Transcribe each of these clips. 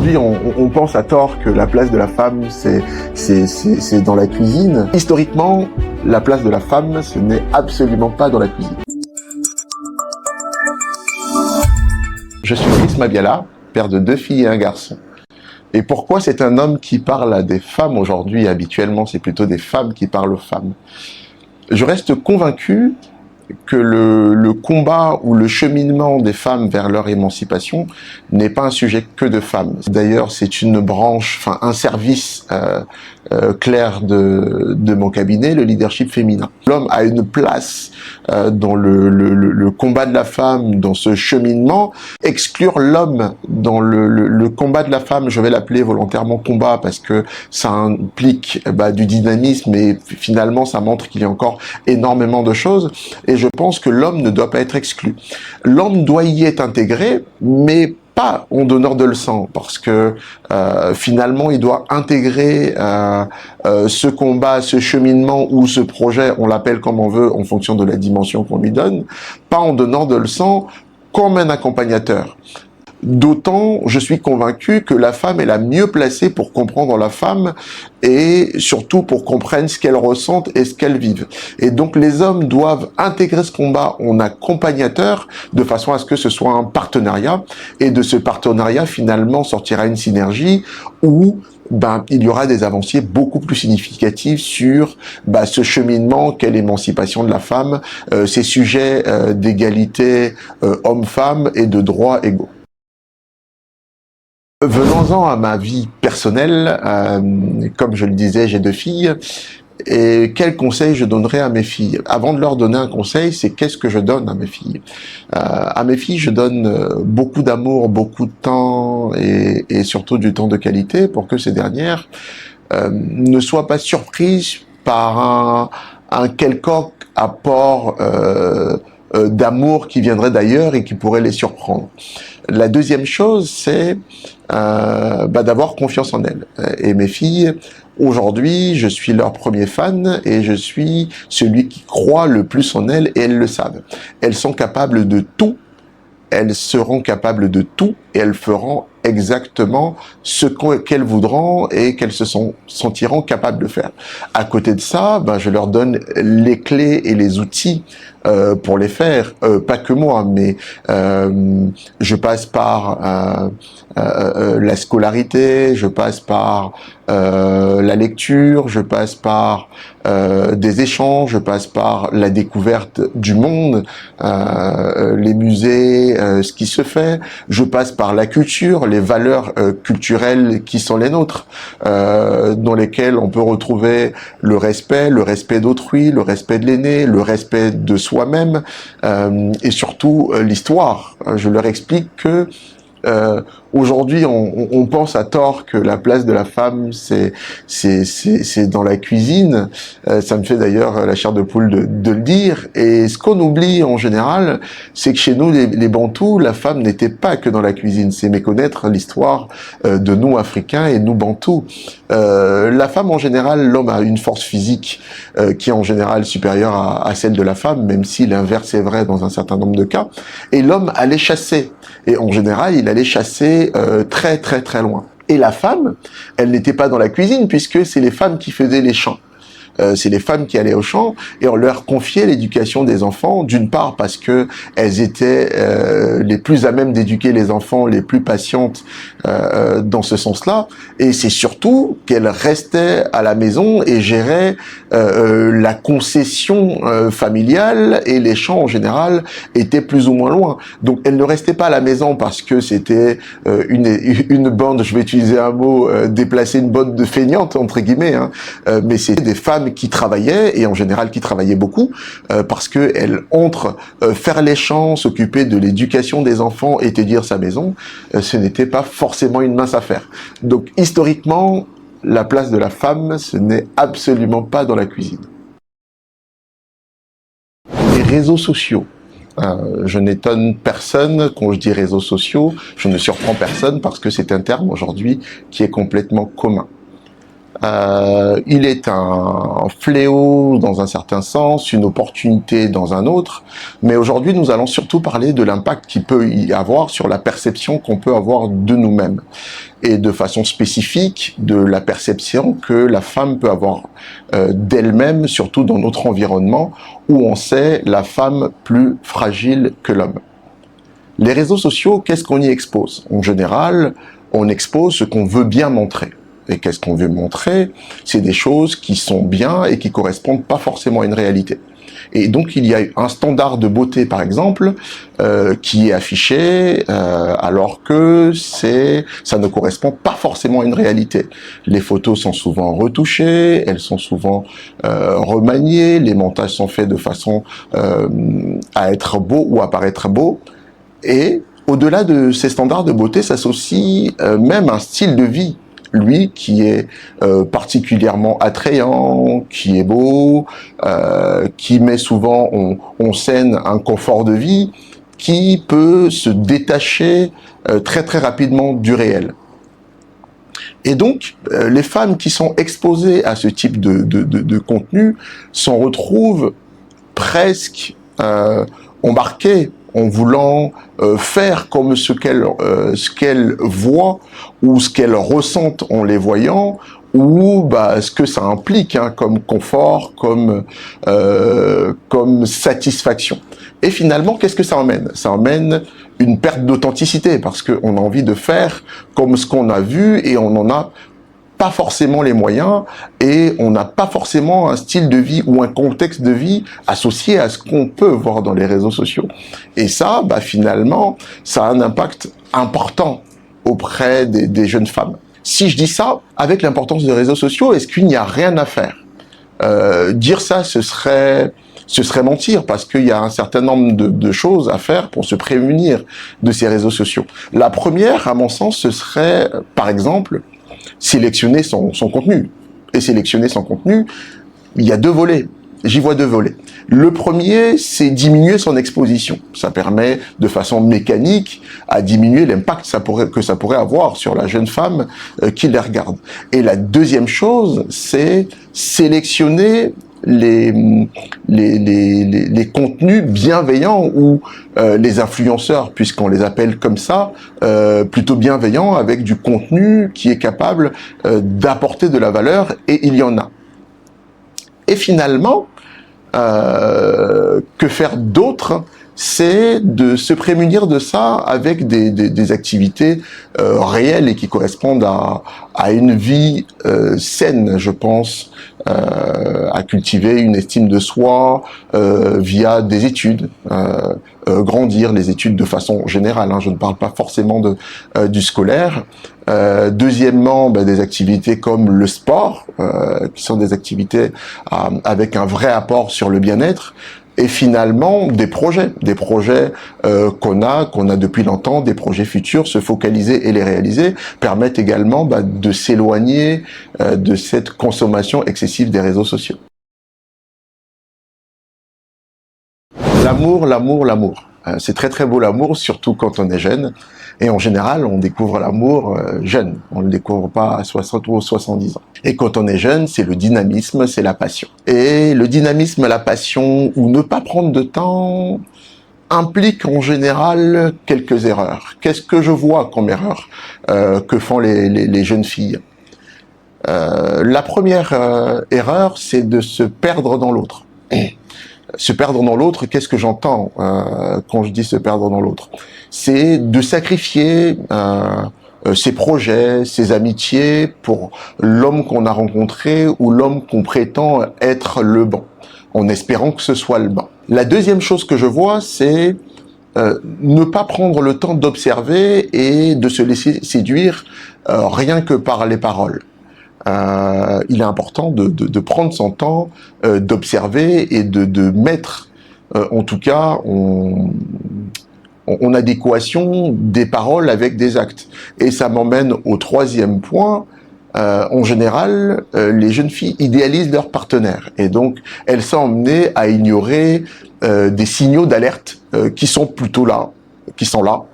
Aujourd'hui, on pense à tort que la place de la femme, c'est dans la cuisine. Historiquement, la place de la femme, ce n'est absolument pas dans la cuisine. Je suis Chris Mabiala, père de 2 filles et un garçon. Et pourquoi c'est un homme qui parle à des femmes aujourd'hui? Habituellement, c'est plutôt des femmes qui parlent aux femmes. Je reste convaincu que le combat ou le cheminement des femmes vers leur émancipation n'est pas un sujet que de femmes. D'ailleurs, c'est une branche, enfin un service clair de mon cabinet, le leadership féminin. L'homme a une place dans le combat de la femme, dans ce cheminement. Exclure l'homme dans le combat de la femme, je vais l'appeler volontairement combat parce que ça implique du dynamisme et finalement ça montre qu'il y a encore énormément de choses. Et je pense que l'homme ne doit pas être exclu. L'homme doit y être intégré, mais pas en donneur de leçons, parce que finalement il doit intégrer ce combat, ce cheminement ou ce projet, on l'appelle comme on veut en fonction de la dimension qu'on lui donne, pas en donnant de leçons, comme un accompagnateur. D'autant, je suis convaincu que la femme est la mieux placée pour comprendre la femme et surtout pour comprendre ce qu'elle ressent et ce qu'elle vive. Et donc les hommes doivent intégrer ce combat en accompagnateur de façon à ce que ce soit un partenariat et de ce partenariat finalement sortira une synergie où il y aura des avancées beaucoup plus significatives sur ce cheminement qu'est l'émancipation de la femme, ces sujets d'égalité homme-femme et de droits égaux. Venons-en à ma vie personnelle, comme je le disais, j'ai 2 filles, et quel conseil je donnerais à mes filles? Avant de leur donner un conseil, c'est qu'est-ce que je donne à mes filles? À mes filles, je donne beaucoup d'amour, beaucoup de temps, et surtout du temps de qualité pour que ces dernières ne soient pas surprises par un quelconque apport d'amour qui viendrait d'ailleurs et qui pourrait les surprendre. La deuxième chose, c'est d'avoir confiance en elles. Et mes filles, aujourd'hui, je suis leur premier fan et je suis celui qui croit le plus en elles et elles le savent. Elles sont capables de tout, elles seront capables de tout et elles feront exactement ce qu'elles voudront et qu'elles se sentiront capables de faire. À côté de ça, je leur donne les clés et les outils pour les faire. Pas que moi, mais je passe par la scolarité, je passe par la lecture, je passe par des échanges, je passe par la découverte du monde, les musées, ce qui se fait, je passe par la culture, les valeurs culturelles qui sont les nôtres, dans lesquelles on peut retrouver le respect d'autrui, le respect de l'aîné, le respect de soi-même, et surtout l'histoire. Je leur explique que aujourd'hui, on pense à tort que la place de la femme, c'est dans la cuisine. Ça me fait d'ailleurs la chair de poule de le dire. Et ce qu'on oublie en général, c'est que chez nous, les Bantous, la femme n'était pas que dans la cuisine. C'est méconnaître l'histoire de nous, Africains, et nous, Bantous. La femme, en général, l'homme a une force physique qui est en général supérieure à celle de la femme, même si l'inverse est vrai dans un certain nombre de cas. Et l'homme allait chasser. Et en général, il allait chasser très très très loin. Et la femme, elle n'était pas dans la cuisine puisque c'est les femmes qui faisaient les champs. C'est les femmes qui allaient au champ et on leur confiait l'éducation des enfants, d'une part parce que elles étaient les plus à même d'éduquer les enfants, les plus patientes dans ce sens-là, et c'est surtout qu'elles restaient à la maison et géraient la concession familiale, et les champs en général étaient plus ou moins loin. Donc elles ne restaient pas à la maison parce que c'était une bande, je vais utiliser un mot déplacé, une bande de feignantes entre guillemets, mais c'était des femmes qui travaillaient, et en général qui travaillaient beaucoup, parce que elles entrent faire les champs, s'occuper de l'éducation des enfants et tenir sa maison, ce n'était pas forcément une mince affaire. Donc historiquement, la place de la femme, ce n'est absolument pas dans la cuisine. Les réseaux sociaux. Je n'étonne personne quand je dis réseaux sociaux, je ne surprends personne parce que c'est un terme aujourd'hui qui est complètement commun. Il est un fléau dans un certain sens, une opportunité dans un autre, mais aujourd'hui nous allons surtout parler de l'impact qu'il peut y avoir sur la perception qu'on peut avoir de nous-mêmes, et de façon spécifique de la perception que la femme peut avoir d'elle-même, surtout dans notre environnement où on sait la femme plus fragile que l'homme. Les réseaux sociaux, qu'est-ce qu'on y expose? En général, on expose ce qu'on veut bien montrer. Et qu'est-ce qu'on veut montrer? C'est des choses qui sont bien et qui correspondent pas forcément à une réalité. Et donc il y a un standard de beauté, par exemple, qui est affiché, alors que ça ne correspond pas forcément à une réalité. Les photos sont souvent retouchées, elles sont souvent remaniées, les montages sont faits de façon à être beau ou à paraître beau. Et au-delà de ces standards de beauté s'associe même un style de vie, lui, qui est particulièrement attrayant, qui est beau, qui met souvent en scène un confort de vie, qui peut se détacher très très rapidement du réel. Et donc, les femmes qui sont exposées à ce type de contenu s'en retrouvent presque embarquées en voulant faire comme ce qu'elles voient ou ce qu'elles ressentent en les voyant, ou ce que ça implique comme confort, comme satisfaction. Et finalement, qu'est-ce que ça emmène? Ça emmène une perte d'authenticité, parce qu'on a envie de faire comme ce qu'on a vu et on n'en a pas forcément les moyens, et on n'a pas forcément un style de vie ou un contexte de vie associé à ce qu'on peut voir dans les réseaux sociaux. Et ça, finalement, ça a un impact important auprès des jeunes femmes. Si je dis ça, avec l'importance des réseaux sociaux, est-ce qu'il n'y a rien à faire? Dire ça, ce serait mentir, parce qu'il y a un certain nombre de choses à faire pour se prémunir de ces réseaux sociaux. La première, à mon sens, ce serait, par exemple, sélectionner son contenu. Et sélectionner son contenu, il y a deux volets. J'y vois deux volets. Le premier, c'est diminuer son exposition. Ça permet, de façon mécanique, à diminuer l'impact que ça pourrait avoir sur la jeune femme qui les regarde. Et la deuxième chose, c'est sélectionner les contenus bienveillants, ou les influenceurs, puisqu'on les appelle comme ça, plutôt bienveillants, avec du contenu qui est capable d'apporter de la valeur, et il y en a. Et finalement, que faire d'autre? C'est de se prémunir de ça avec des activités réelles et qui correspondent à une vie saine, je pense, à cultiver une estime de soi via des études, grandir les études de façon générale, je ne parle pas forcément du scolaire. Deuxièmement, des activités comme le sport, qui sont des activités avec un vrai apport sur le bien-être. Et finalement, des projets qu'on a depuis longtemps, des projets futurs, se focaliser et les réaliser, permettent également de s'éloigner de cette consommation excessive des réseaux sociaux. L'amour, l'amour, l'amour. C'est très très beau l'amour, surtout quand on est jeune. Et en général, on découvre l'amour jeune. On ne le découvre pas à 60 ou 70 ans. Et quand on est jeune, c'est le dynamisme, c'est la passion. Et le dynamisme, la passion, ou ne pas prendre de temps, implique en général quelques erreurs. Qu'est-ce que je vois comme erreur que font les jeunes filles? La première erreur, c'est de se perdre dans l'autre. Se perdre dans l'autre, qu'est-ce que j'entends quand je dis se perdre dans l'autre? C'est de sacrifier ses projets, ses amitiés pour l'homme qu'on a rencontré ou l'homme qu'on prétend être le bon, en espérant que ce soit le bon. La deuxième chose que je vois, c'est ne pas prendre le temps d'observer et de se laisser séduire rien que par les paroles. Il est important de prendre son temps, d'observer et de mettre, en tout cas, en adéquation des paroles avec des actes. Et ça m'emmène au troisième point. En général, les jeunes filles idéalisent leur partenaire, et donc elles sont emmenées à ignorer des signaux d'alerte qui sont plutôt là, qui sont là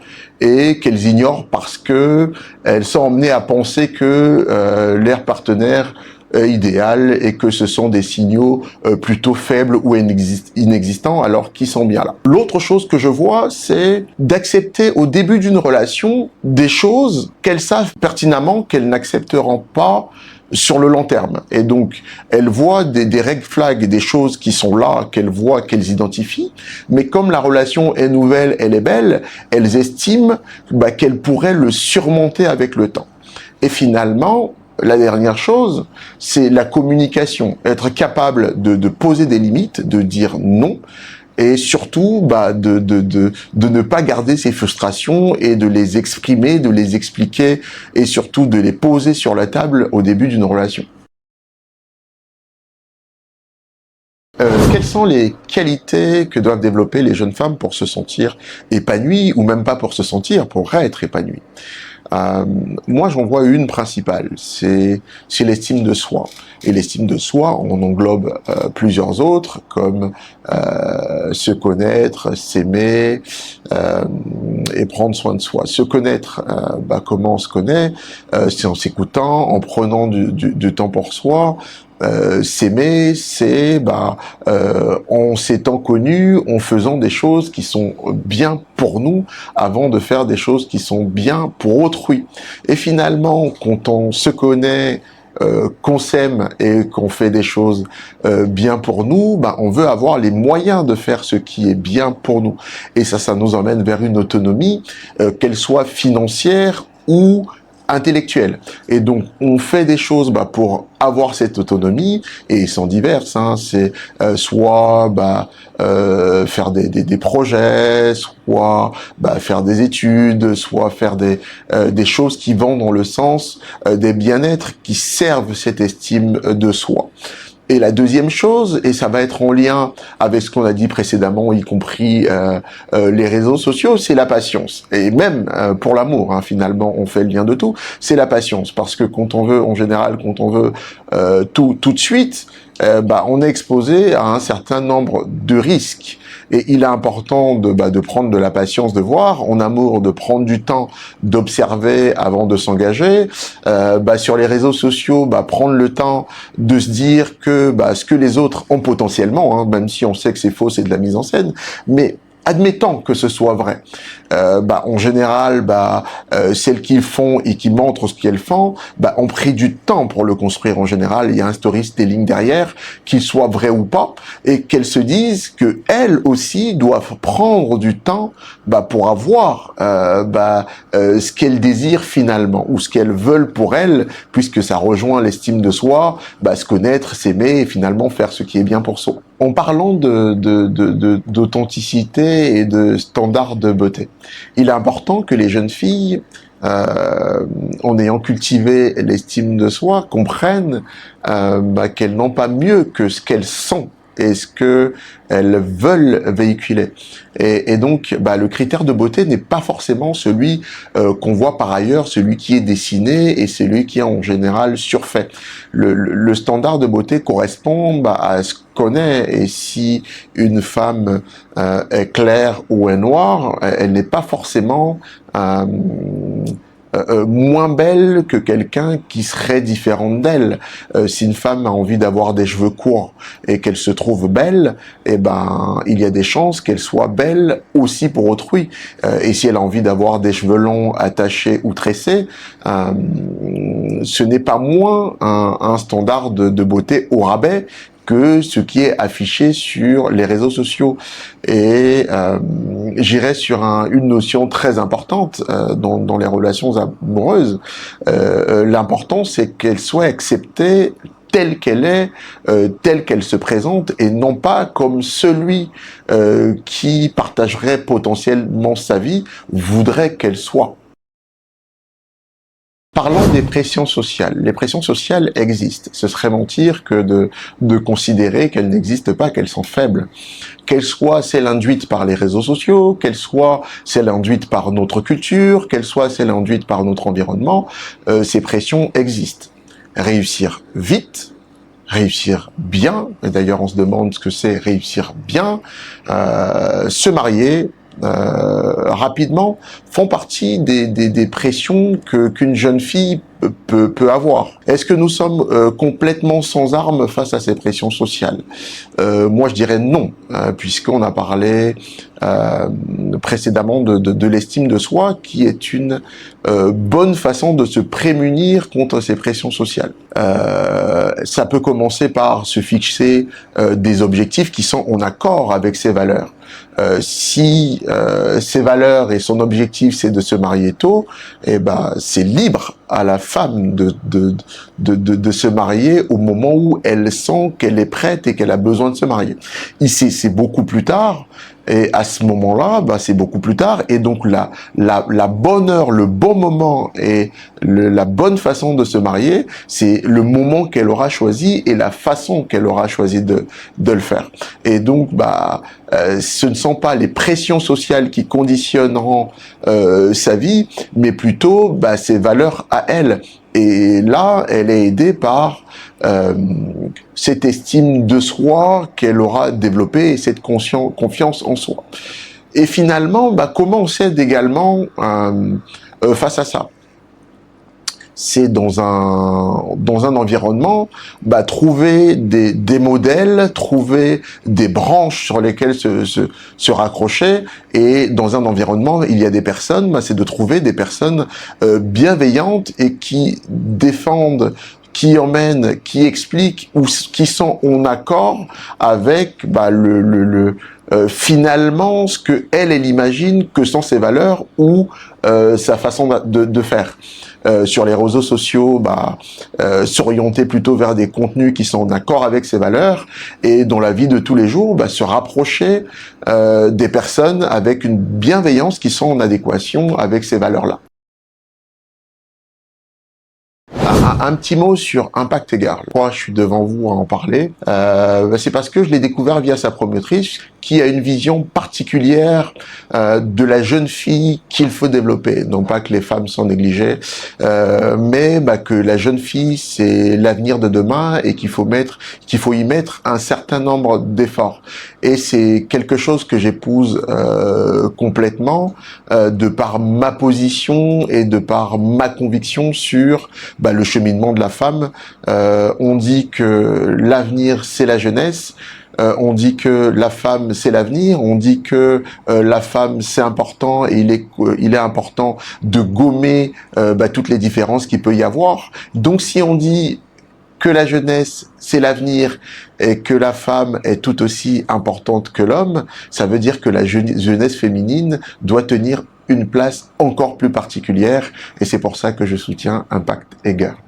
et qu'elles ignorent parce que elles sont emmenées à penser que leur partenaire idéal et que ce sont des signaux plutôt faibles ou inexistants alors qu'ils sont bien là. L'autre chose que je vois, c'est d'accepter au début d'une relation des choses qu'elles savent pertinemment qu'elles n'accepteront pas sur le long terme. Et donc, elles voient des red flags, des choses qui sont là, qu'elles voient, qu'elles identifient, mais comme la relation est nouvelle, elle est belle, elles estiment qu'elles pourraient le surmonter avec le temps. Et finalement, la dernière chose, c'est la communication. Être capable de poser des limites, de dire non, et surtout de ne pas garder ses frustrations et de les exprimer, de les expliquer, et surtout de les poser sur la table au début d'une relation. Quelles sont les qualités que doivent développer les jeunes femmes pour se sentir épanouies, ou même pas pour se sentir, pour être épanouies? Moi, j'en vois une principale, c'est l'estime de soi. Et l'estime de soi, on englobe plusieurs autres, comme se connaître, s'aimer et prendre soin de soi. Se connaître, comment on se connaît? C'est en s'écoutant, en prenant du temps pour soi. S'aimer, c'est en s'étant connu, en faisant des choses qui sont bien pour nous avant de faire des choses qui sont bien pour autrui. Et finalement, quand on se connaît, qu'on s'aime et qu'on fait des choses bien pour nous, on veut avoir les moyens de faire ce qui est bien pour nous. Et ça nous emmène vers une autonomie, qu'elle soit financière ou intellectuelle. Et donc, on fait des choses pour avoir cette autonomie, et ils sont diverses. C'est soit faire des projets, soit faire des études, soit faire des choses qui vont dans le sens des bien-être qui servent cette estime de soi. Et la deuxième chose, et ça va être en lien avec ce qu'on a dit précédemment, y compris les réseaux sociaux, c'est la patience. Et même pour l'amour, finalement, on fait le lien de tout, c'est la patience. Parce que quand on veut, en général, quand on veut tout de suite, on est exposé à un certain nombre de risques. Et il est important de prendre de la patience, de voir, en amour, de prendre du temps, d'observer avant de s'engager. Sur les réseaux sociaux, prendre le temps de se dire que ce que les autres ont potentiellement, même si on sait que c'est faux, c'est de la mise en scène, mais admettons que ce soit vrai. En général, celles qui le font et qui montrent ce qu'elles font, ont pris du temps pour le construire. En général, il y a un storytelling derrière, qu'il soit vrai ou pas, et qu'elles se disent que elles aussi doivent prendre du temps pour avoir ce qu'elles désirent finalement, ou ce qu'elles veulent pour elles, puisque ça rejoint l'estime de soi, se connaître, s'aimer et finalement faire ce qui est bien pour soi. En parlant d'authenticité et de standards de beauté, il est important que les jeunes filles, en ayant cultivé l'estime de soi, comprennent qu'elles n'ont pas mieux que ce qu'elles sont et ce que elles veulent véhiculer. Et donc, le critère de beauté n'est pas forcément celui qu'on voit par ailleurs, celui qui est dessiné et celui qui est en général surfait. Le standard de beauté correspond à ce qu'on est, et si une femme est claire ou est noire, elle n'est pas forcément moins belle que quelqu'un qui serait différente d'elle. Si une femme a envie d'avoir des cheveux courts et qu'elle se trouve belle, il y a des chances qu'elle soit belle aussi pour autrui. Et si elle a envie d'avoir des cheveux longs, attachés ou tressés, ce n'est pas moins un standard de beauté au rabais que ce qui est affiché sur les réseaux sociaux. Et j'irais sur une notion très importante dans les relations amoureuses. L'important, c'est qu'elle soit acceptée telle qu'elle est, telle qu'elle se présente, et non pas comme celui qui partagerait potentiellement sa vie voudrait qu'elle soit. Parlons des pressions sociales. Les pressions sociales existent. Ce serait mentir que de considérer qu'elles n'existent pas, qu'elles sont faibles. Qu'elles soient celles induites par les réseaux sociaux, qu'elles soient celles induites par notre culture, qu'elles soient celles induites par notre environnement, ces pressions existent. Réussir vite, réussir bien, et d'ailleurs on se demande ce que c'est réussir bien, se marier, rapidement, font partie des pressions qu'une jeune fille peut avoir. Est-ce que nous sommes complètement sans armes face à ces pressions sociales? Moi, je dirais non, puisqu'on a parlé précédemment de l'estime de soi, qui est une bonne façon de se prémunir contre ces pressions sociales. Ça peut commencer par se fixer des objectifs qui sont en accord avec ses valeurs. Si ses valeurs et son objectif c'est de se marier tôt, eh ben c'est libre à la femme de se marier au moment où elle sent qu'elle est prête et qu'elle a besoin de se marier. Ici c'est beaucoup plus tard. Et à ce moment-là, bah, c'est beaucoup plus tard. Et donc la bonne heure, le bon moment et la bonne façon de se marier, c'est le moment qu'elle aura choisi et la façon qu'elle aura choisi de le faire. Et donc, bah, ce ne sont pas les pressions sociales qui conditionneront sa vie, mais plutôt bah, ses valeurs à elle. Et là, elle est aidée par cette estime de soi qu'elle aura développée et cette confiance en soi. Et finalement, bah, comment on s'aide également face à ça? C'est dans un environnement, bah, trouver des modèles, trouver des branches sur lesquelles se raccrocher. Et dans un environnement, il y a des personnes, bah, c'est de trouver des personnes bienveillantes et qui défendent, qui emmènent, qui expliquent ou qui sont en accord avec bah, finalement ce que elle imagine que sont ses valeurs ou sa façon de faire. Sur les réseaux sociaux, bah, s'orienter plutôt vers des contenus qui sont en accord avec ses valeurs, et dans la vie de tous les jours, bah, se rapprocher des personnes avec une bienveillance qui sont en adéquation avec ces valeurs-là. Un petit mot sur Impact Égard. Pourquoi je suis devant vous à en parler? C'est parce que je l'ai découvert via sa promotrice, qui a une vision particulière de la jeune fille qu'il faut développer. Non pas que les femmes sont négligées, mais bah, que la jeune fille, c'est l'avenir de demain et qu'il faut y mettre un certain nombre d'efforts. Et c'est quelque chose que j'épouse complètement de par ma position et de par ma conviction sur bah, le cheminement de la femme. On dit que l'avenir, c'est la jeunesse. On dit que la femme c'est l'avenir, on dit que la femme c'est important et il est important de gommer bah, toutes les différences qu'il peut y avoir. Donc si on dit que la jeunesse c'est l'avenir et que la femme est tout aussi importante que l'homme, ça veut dire que la jeunesse féminine doit tenir une place encore plus particulière et c'est pour ça que je soutiens Impact Égard.